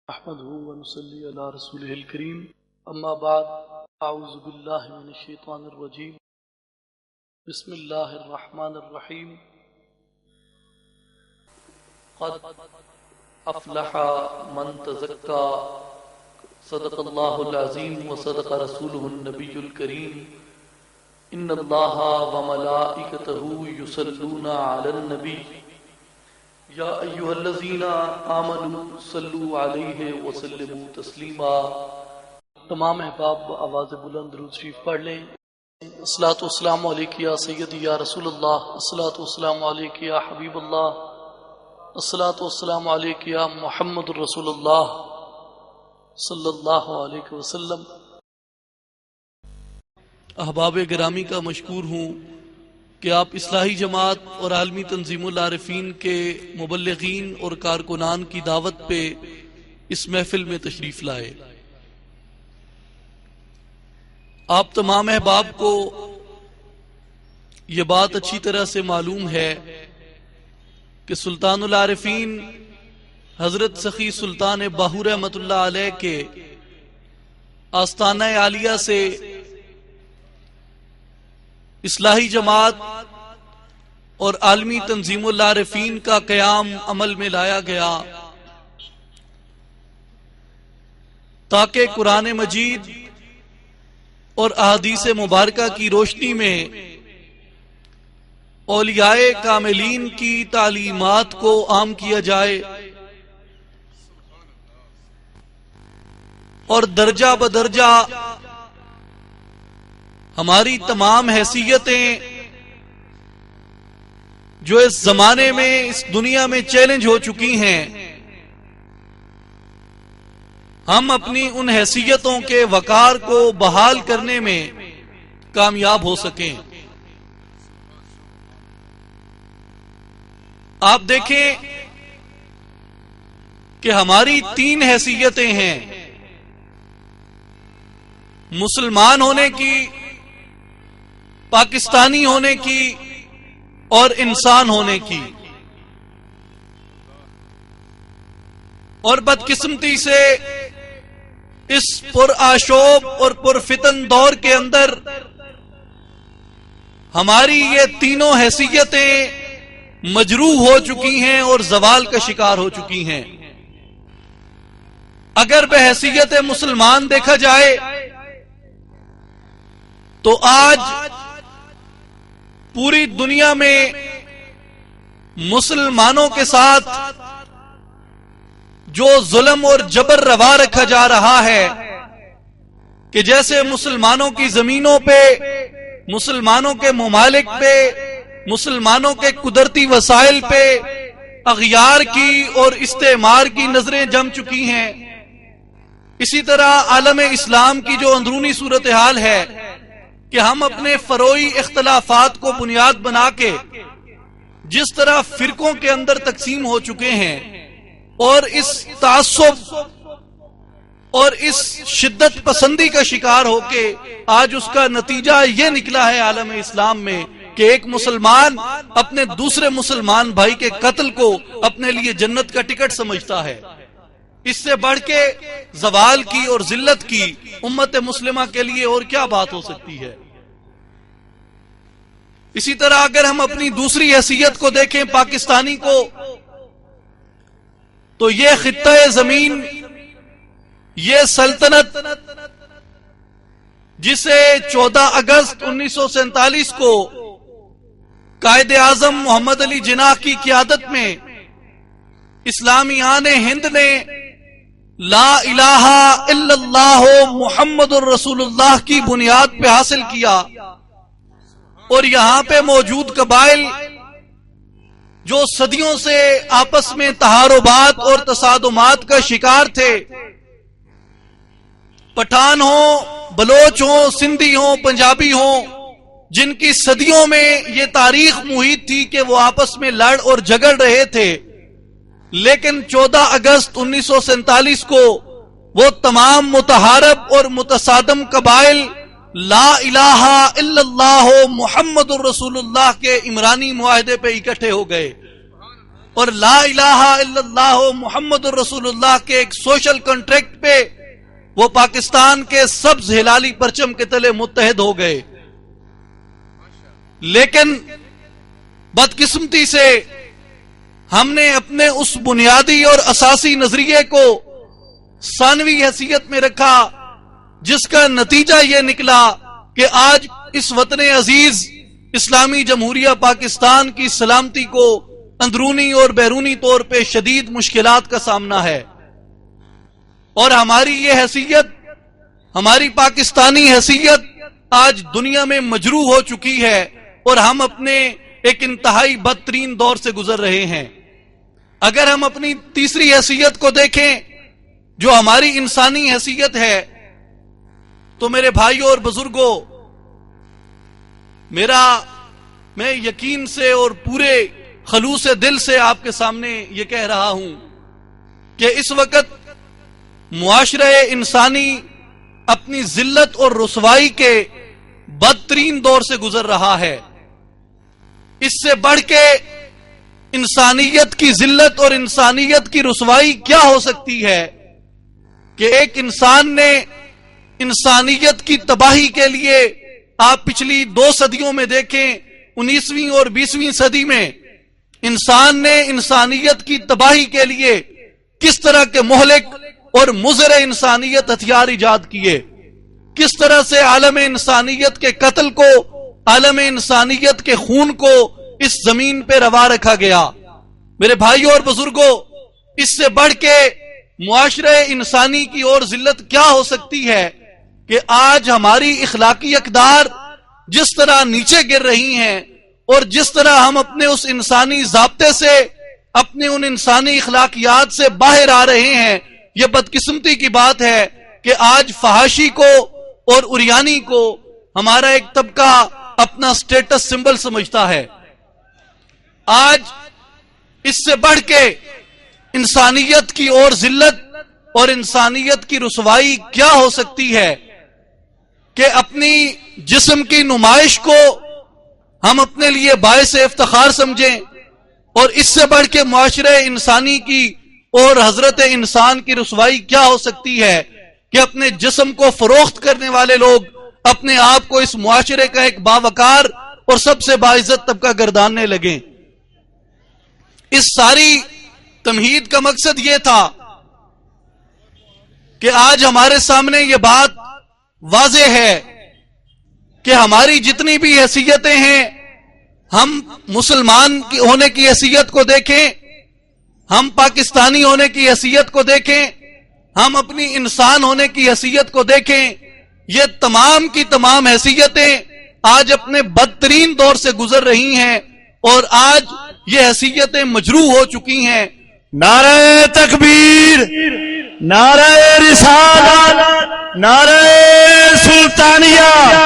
احمده ونصلي على رسوله الكريم اما بعد اعوذ بالله من الشيطان الرجيم بسم الله الرحمن الرحيم قد افلح من تزكى صدق الله العظيم وصدق رسوله النبي الكريم ان الله وملائكته يصلون على النبي یا ایھا الذین آمنوا صلوا علیہ وسلموا تسلیما۔ تمام احباب آواز بلند درود شریف پڑھ لیں۔ الصلاۃ والسلام علیک یا سیدی یا رسول اللہ، الصلاۃ والسلام علیک یا حبیب اللہ، الصلاۃ والسلام علیک یا محمد رسول اللہ صلی اللہ علیہ وسلم۔ احباب گرامی کا مشکور ہوں کہ آپ اصلاحی جماعت اور عالمی تنظیم العارفین کے مبلغین اور کارکنان کی دعوت پہ اس محفل میں تشریف لائے۔ آپ تمام احباب کو یہ بات اچھی طرح سے معلوم ہے کہ سلطان العارفین حضرت سخی سلطان باہو رحمۃ اللہ علیہ کے آستانہ عالیہ سے اصلاحی جماعت اور عالمی تنظیم العارفین کا قیام عمل میں لایا گیا تاکہ قرآن مجید اور احادیث مبارکہ کی روشنی میں اولیاء کاملین کی تعلیمات کو عام کیا جائے اور درجہ بدرجہ ہماری تمام حیثیتیں جو اس زمانے میں اس دنیا میں چیلنج ہو چکی ہیں، ہم اپنی ان حیثیتوں کے وقار کو بحال کرنے میں کامیاب ہو سکیں۔ آپ دیکھیں کہ ہماری 3 حیثیتیں ہیں: مسلمان ہونے کی، پاکستانی ہونے کی اور انسان ہونے کی۔ اور بدقسمتی سے اس پرآشوب اور پرفتن دور کے اندر ہماری یہ تینوں حیثیتیں مجروح ہو چکی ہیں اور زوال کا شکار ہو چکی ہیں۔ اگر بحیثیت مسلمان دیکھا جائے تو آج پوری دنیا میں مسلمانوں کے ساتھ جو ظلم اور جبر روا رکھا جا رہا ہے کہ جیسے مسلمانوں کی زمینوں پہ، مسلمانوں کے ممالک پہ، مسلمانوں کے قدرتی وسائل پہ اغیار کی اور استعمار کی نظریں جم چکی ہیں، اسی طرح عالم اسلام کی جو اندرونی صورتحال ہے کہ ہم اپنے فروعی اختلافات کو بنیاد بنا کے جس طرح فرقوں کے اندر تقسیم ہو چکے ہیں اور اس تعصب اور اس شدت پسندی کا شکار ہو کے آج اس کا نتیجہ یہ نکلا ہے عالم اسلام میں کہ ایک مسلمان اپنے دوسرے مسلمان بھائی کے قتل کو اپنے لیے جنت کا ٹکٹ سمجھتا ہے۔ اس سے بڑھ کے زوال کی اور ذلت کی امت مسلمہ کے لیے اور کیا بات ہو سکتی ہے۔ اسی طرح اگر ہم اپنی دوسری حیثیت کو دیکھیں، پاکستانی کو، تو یہ خطہ زمین، یہ سلطنت جسے 14 اگست 1947 کو قائد اعظم محمد علی جناح کی قیادت میں اسلامیان ہند نے لا الہ الا اللہ محمد الرسول اللہ کی بنیاد پہ حاصل کیا، اور یہاں پہ موجود قبائل جو صدیوں سے آپس میں تحاربات اور تصادمات کا شکار تھے، پٹھان ہوں، بلوچ ہوں، سندھی ہوں، پنجابی ہوں، جن کی صدیوں میں یہ تاریخ محیط تھی کہ وہ آپس میں لڑ اور جھگڑ رہے تھے، لیکن 14 اگست 1947 کو وہ تمام متحارب اور متصادم قبائل لا الہ الا اللہ محمد الرسول اللہ کے عمرانی معاہدے پہ اکٹھے ہو گئے۔ اور لا الہ الا اللہ محمد الرسول اللہ کے ایک سوشل کنٹریکٹ پہ وہ پاکستان کے سبز ہلالی پرچم کے تلے متحد ہو گئے. لیکن بدقسمتی سے ہم نے اپنے اس بنیادی اور اساسی نظریے کو ثانوی حیثیت میں رکھا، جس کا نتیجہ یہ نکلا کہ آج اس وطن عزیز اسلامی جمہوریہ پاکستان کی سلامتی کو اندرونی اور بیرونی طور پہ شدید مشکلات کا سامنا ہے. اور ہماری یہ حیثیت، ہماری پاکستانی حیثیت آج دنیا میں مجروح ہو چکی ہے، اور ہم اپنے ایک انتہائی بدترین دور سے گزر رہے ہیں. اگر ہم اپنی تیسری حیثیت کو دیکھیں جو ہماری انسانی حیثیت ہے، تو میرے بھائیوں اور بزرگوں، میں یقین سے اور پورے خلوص دل سے آپ کے سامنے یہ کہہ رہا ہوں کہ اس وقت معاشرہ انسانی اپنی ذلت اور رسوائی کے بدترین دور سے گزر رہا ہے. اس سے بڑھ کے انسانیت کی ذلت اور انسانیت کی رسوائی کیا ہو سکتی ہے کہ ایک انسان نے انسانیت کی تباہی کے لیے، آپ پچھلی 2 صدیوں میں دیکھیں، 19ویں اور 20ویں صدی میں انسان نے انسانیت کی تباہی کے لیے کس طرح کے مہلک اور مضر انسانیت ہتھیار ایجاد کیے، کس طرح سے عالم انسانیت کے قتل کو، عالم انسانیت کے خون کو اس زمین پہ روا رکھا گیا. میرے بھائیوں اور بزرگوں، اس سے بڑھ کے معاشرہ انسانی کی اور ذلت کیا ہو سکتی ہے کہ آج ہماری اخلاقی اقدار جس طرح نیچے گر رہی ہیں، اور جس طرح ہم اپنے اس انسانی ضابطے سے، اپنے ان انسانی اخلاقیات سے باہر آ رہے ہیں. یہ بدقسمتی کی بات ہے کہ آج فحاشی کو اور اریانی کو ہمارا ایک طبقہ اپنا سٹیٹس سمبل سمجھتا ہے. آج اس سے بڑھ کے انسانیت کی اور ذلت اور انسانیت کی رسوائی کیا ہو سکتی ہے کہ اپنی جسم کی نمائش کو ہم اپنے لیے باعث افتخار سمجھیں، اور اس سے بڑھ کے معاشرہ انسانی کی اور حضرت انسان کی رسوائی کیا ہو سکتی ہے کہ اپنے جسم کو فروخت کرنے والے لوگ اپنے آپ کو اس معاشرے کا ایک باوقار اور سب سے باعزت طبقہ گرداننے لگیں. اس ساری تمہید کا مقصد یہ تھا کہ آج ہمارے سامنے یہ بات واضح ہے کہ ہماری جتنی بھی حیثیتیں ہیں، ہم مسلمان ہونے کی حیثیت کو دیکھیں، ہم پاکستانی ہونے کی حیثیت کو دیکھیں، ہم اپنی انسان ہونے کی حیثیت کو دیکھیں، یہ تمام کی تمام حیثیتیں آج اپنے بدترین دور سے گزر رہی ہیں، اور آج یہ حیثیتیں مجروح ہو چکی ہیں. نعرہ تکبیر، نعرہ رسالت، نعرہ سلطانیہ.